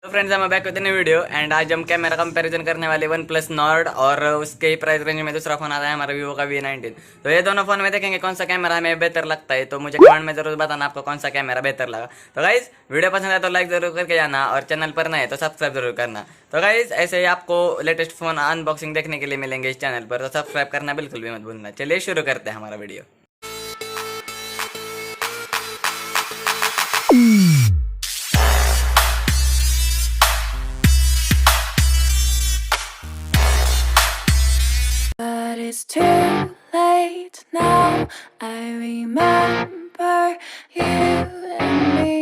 तो फ्रेंड्स हम back with new video and आज हम कैमरा कंपैरिजन करने वाले वन प्लस नॉर्ड और उसके ही प्राइस रेंज में दूसरा फोन आता है हमारा वीवो का V19। तो ये दोनों फोन में देखेंगे कौन सा कैमरा हमें बेहतर लगता है। तो मुझे कमेंट में जरूर बताना आपको कौन सा कैमरा बेहतर लगा। तो गाइज वीडियो पसंद है तो लाइक जरूर करके जाना और चैनल पर नए तो सब्सक्राइब जरूर करना। तो गाइज ऐसे ही आपको लेटेस्ट फोन अनबॉक्सिंग देखने के लिए मिलेंगे इस चैनल पर, तो सब्सक्राइब करना बिल्कुल भी मत भूलना। चलिए शुरू करते हैं हमारा video. But it's too late now. I remember you and me,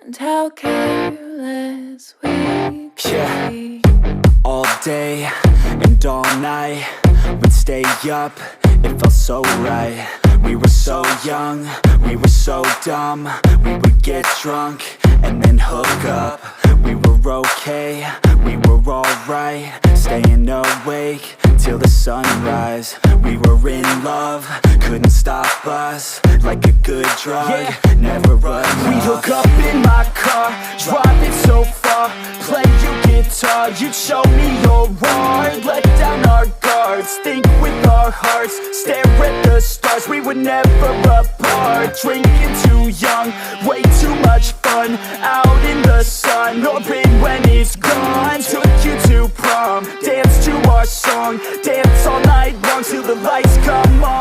and how careless we could be. All day and all night, we'd stay up, it felt so right. We were so young, we were so dumb. We would get drunk and then hook up. We were okay, we were alright. Staying awake till the sunrise. We were in love, couldn't stop us. Like a good drug, never enough. We'd hook up in my car, driving so far. Play your guitar, you'd show me your art. Let down our guards, think with our hearts. Stare at the stars, we were never apart. Drinking too young, way too much fun. Out in the sun, orbit when it's gone. Took you to prom, dance to our song. Dance all night long till the lights come on.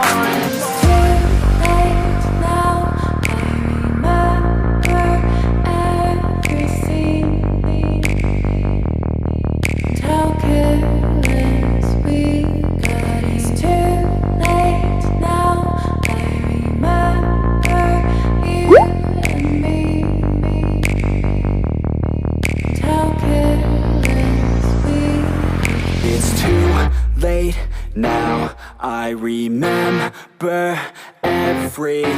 Late now, I remember everything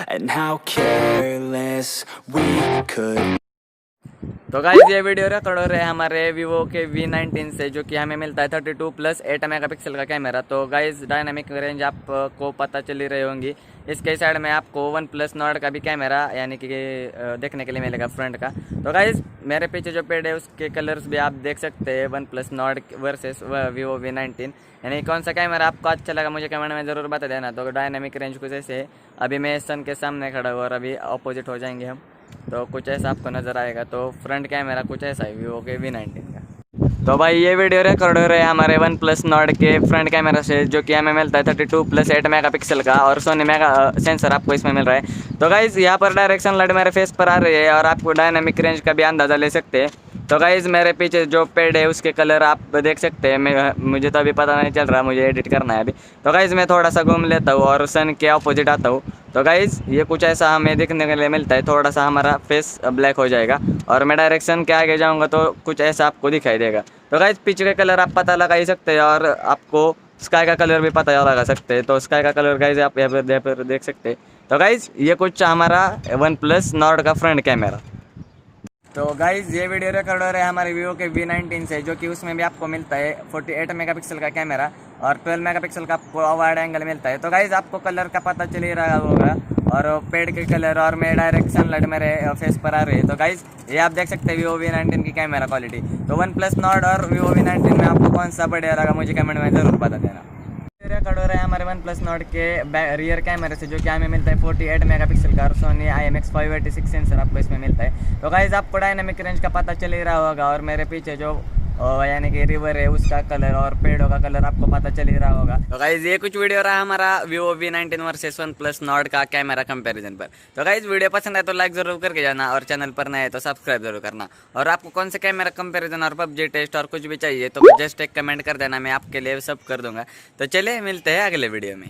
and how careless we could. तो guys ये video record हो रहा है हमारे Vivo के V19 से, जो कि हमें मिलता है 32+8 मेगापिक्सल का कैमरा। तो गाइस डायनामिक रेंज आपको पता चली रही होंगी। इसके साइड में आपको वन प्लस नॉर्ड का भी कैमरा यानी कि देखने के लिए मिलेगा फ्रंट का। तो गाइस मेरे पीछे जो पेड़ है उसके कलर्स भी आप देख सकते हैं, one plus Nord versus Vivo V19। यानी कौन सा कैमरा आपको अच्छा लगा मुझे कमेंट में ज़रूर बता देना। तो डायनामिक रेंज कुछ ऐसे है, अभी मैं सन के सामने खड़ा हुआ और अभी अपोजिट हो जाएंगे हम, तो कुछ ऐसा आपको नज़र आएगा। तो फ्रंट कैमरा कुछ ऐसा है वीवो के V19 का। तो भाई ये वीडियो रिकॉर्ड हो रहे हैं हमारे वन प्लस नॉर्ड के फ्रंट कैमरा से, जो कि हमें मिलता है 32+8 मेगापिक्सल का और सोनी मेगा सेंसर आपको इसमें मिल रहा है। तो गाइज़ यहाँ पर डायरेक्शन लाइट मेरे फेस पर आ रही है और आपको डायनामिक रेंज का भी अंदाज़ा ले सकते हैं। तो गाइज़ मेरे पीछे जो पेड़ है उसके कलर आप देख सकते हैं। मुझे तो अभी पता नहीं चल रहा, मुझे एडिट करना है अभी। तो गाइज़ मैं थोड़ा सा घूम लेता हूँ और सन के अपोजिट आता हूँ। तो गाइज़ ये कुछ ऐसा हमें देखने के लिए मिलता है, थोड़ा सा हमारा फेस ब्लैक हो जाएगा और मैं डायरेक्शन के आगे जाऊँगा तो कुछ ऐसा आपको दिखाई देगा। तो गाइज़ पीछे का कलर आप पता लगा ही सकते हैं और आपको स्काई का कलर भी पता लगा सकते हैं। तो स्काई का कलर गाइज़ आप यहाँ पर देख सकते हैं। तो गाइज़ ये कुछ हमारा वन प्लस नॉर्ड का फ्रंट कैमरा। तो गाइज़ ये वीडियो रिकॉर्ड हो रहा है हमारे वीवो के V19 से, जो कि उसमें भी आपको मिलता है 48 मेगापिक्सल का कैमरा और 12 मेगापिक्सल का वाइड एंगल मिलता है। तो गाइज़ आपको कलर का पता चल ही रहा होगा और पेड़ के कलर और मेरे डायरेक्शन लाइट मेरे फेस पर आ रही है। तो गाइज़ ये आप देख सकते हैं वीवो V19 की कैमरा क्वालिटी। तो वन प्लस नॉर्ड और वीवो V19 में आपको कौन सा बढ़िया लगा मुझे कमेंट में ज़रूर बता देना। रिकॉर्ड हो रहा है हमारे वन प्लस नॉर्ड के रियर कैमरे से, जो कि हमें मिलता है 48 मेगापिक्सल का और सोनी IMX586 सेंसर आपको इसमें मिलता है। तो गाइज़ आपको डायनामिक रेंज का पता चल ही रहा होगा और मेरे पीछे जो यानी कि रिवर है उसका कलर और पेड़ों का कलर आपको पता चल ही रहा होगा। तो गाइज़ ये कुछ वीडियो रहा हमारा Vivo V19 versus one plus Nord का कैमरा कंपैरिजन पर। तो गाइज़ वीडियो पसंद है तो लाइक जरूर करके जाना और चैनल पर नए तो सब्सक्राइब जरूर करना। और आपको कौन से कैमरा कंपैरिजन और पबजी टेस्ट और कुछ भी चाहिए तो जस्ट एक कमेंट कर देना, मैं आपके लिए सब कर दूंगा। तो चलिए मिलते हैं अगले वीडियो में।